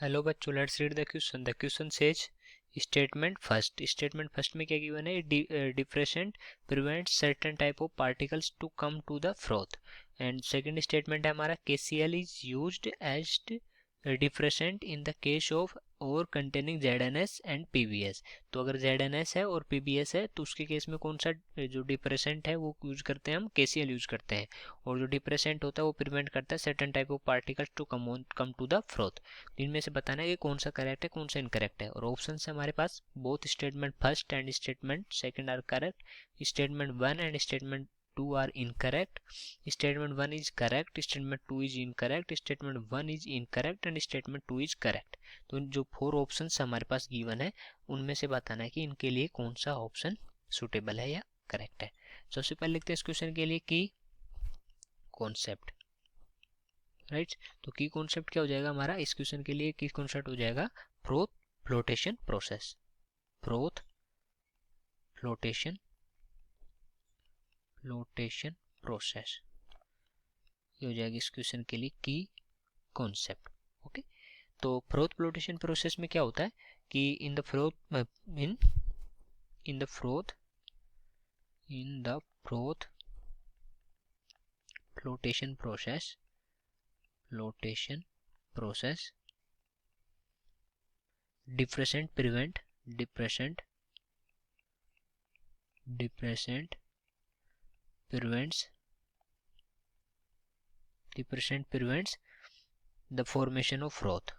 Hello बच्चों, let's read the question. The question says statement first में क्या given है? Different prevent certain type of particles to come to the froth. And second statement है हमारा KCl is used as different in the case of ore containing ZNS and PBS। तो अगर ZNS है और PBS है तो उसके केस में कौन सा जो डिप्रेसेंट है वो यूज करते हैं, हम KCl यूज करते हैं। और जो डिप्रेसेंट होता है वो प्रिवेंट करता है certain type of particles to come to the froth. इनमें से बताना है कि कौन सा करेक्ट है, कौन सा इनकरेक्ट है। और ऑप्शन है हमारे पास both statement first and statement second are correct, statement 1 and statement 2 are incorrect, statement 1 is correct, statement 2 is incorrect, statement 1 is incorrect and statement 2 is correct. तो जो 4 ऑप्शंस हमारे पास गिवन है उनमें से बताना है कि इनके लिए कौन सा ऑप्शन सुटेबल है या करेक्ट है। सबसे पहले लिखते हैं इस क्वेश्चन के लिए की कॉन्सेप्ट, राइट। तो की कॉन्सेप्ट क्या हो जाएगा हमारा इस क्वेश्चन के लिए? की कॉन्सेप्ट हो जाएगा froth flotation process. Froth flotation process ये हो जाएगी इस क्वेश्चन के लिए की कॉन्सेप्ट। ओके, तो फ्रोथ फ्लोटेशन प्रोसेस में क्या होता है कि in the froth flotation process depressant prevents the formation of froth।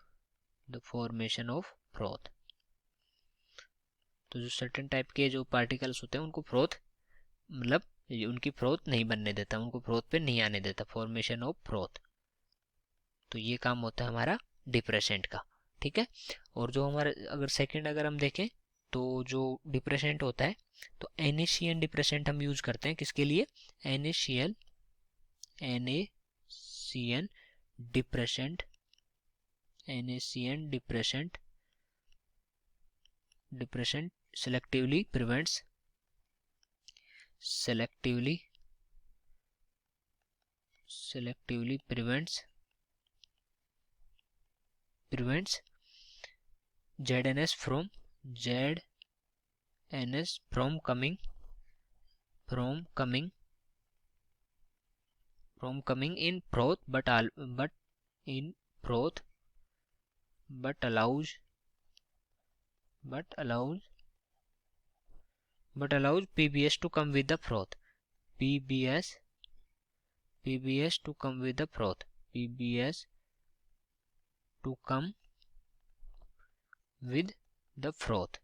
तो जो सर्टेन टाइप के जो पार्टिकल्स होते हैं उनको फ्रोथ मतलब उनकी फ्रोथ नहीं बनने देता, उनको फ्रोथ पे नहीं आने देता, फॉर्मेशन ऑफ फ्रोथ। तो ये काम होता है हमारा डिप्रेसेंट का, ठीक है। और जो हमारा अगर सेकंड अगर हम देखें तो जो डिप्रेसेंट होता है तो NaCN डिप्रेसेंट हम यूज करते हैं किसके लिए? NaCN depressant selectively prevents ZNS from coming in froth but allows PBS to come with the froth, PBS to come with the froth, PBS to come with the froth।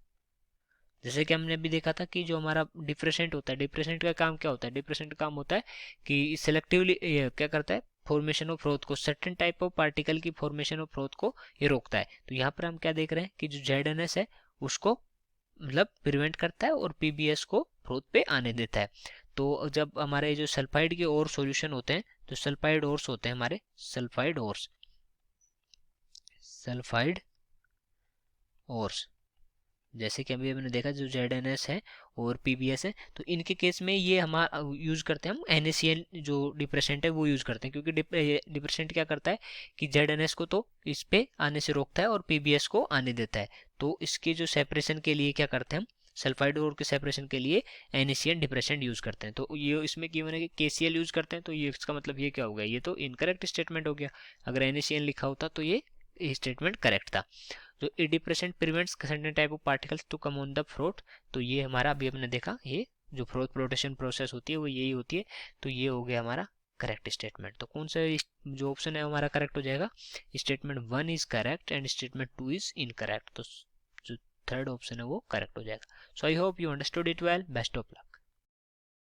जैसे कि हमने अभी देखा था कि जो हमारा डिप्रेसेंट होता है, डिप्रेसेंट का काम क्या होता है? डिप्रेसेंट का काम होता है कि सेलेक्टिवली क्या करता है? फॉर्मेशन ऑफ फ्रोथ को, सर्टेन टाइप ऑफ पार्टिकल की फॉर्मेशन ऑफ फ्रोथ को ये रोकता है। तो यहाँ पर हम क्या देख रहे हैं कि जो ZNS है उसको मतलब प्रिवेंट करता है और PBS को फ्रोथ पे आने देता है। तो जब हमारे जो सल्फाइड के और सॉल्यूशन होते हैं तो सल्फाइड ओर्स होते हैं हमारे, सल्फाइड ओर्स जैसे कि अभी हमने देखा जो ZNS है और PBS है तो इनके केस में ये हमारा यूज करते हैं हम NaCl जो डिप्रेसेंट है वो यूज करते हैं, क्योंकि डिप्रेसेंट क्या करता है कि ZNS को तो इस पे आने से रोकता है और PBS को आने देता है। तो इसके जो सेपरेशन के लिए क्या करते हैं हम? सल्फाइड और के सेपरेशन के लिए NaCl डिप्रेसेंट यूज करते हैं। तो ये इसमें क्या होना है कि KCl यूज करते हैं, तो ये इसका मतलब ये क्या हो गया? ये तो इनकरेक्ट स्टेटमेंट हो गया। अगर NaCl लिखा होता तो ये स्टेटमेंट करेक्ट था। जो depressant prevents certain type of particles to come on the froth, तो ये हमारा अभी हमने देखा ये जो फ्रोथ फ्लोटेशन प्रोसेस होती है वो यही होती है। तो ये हो गया हमारा करेक्ट स्टेटमेंट। तो कौन सा जो ऑप्शन है हमारा करेक्ट हो जाएगा? Statement 1 is correct and statement 2 is incorrect. तो जो थर्ड ऑप्शन है वो करेक्ट हो जाएगा। So I hope you understood it well. Best of luck.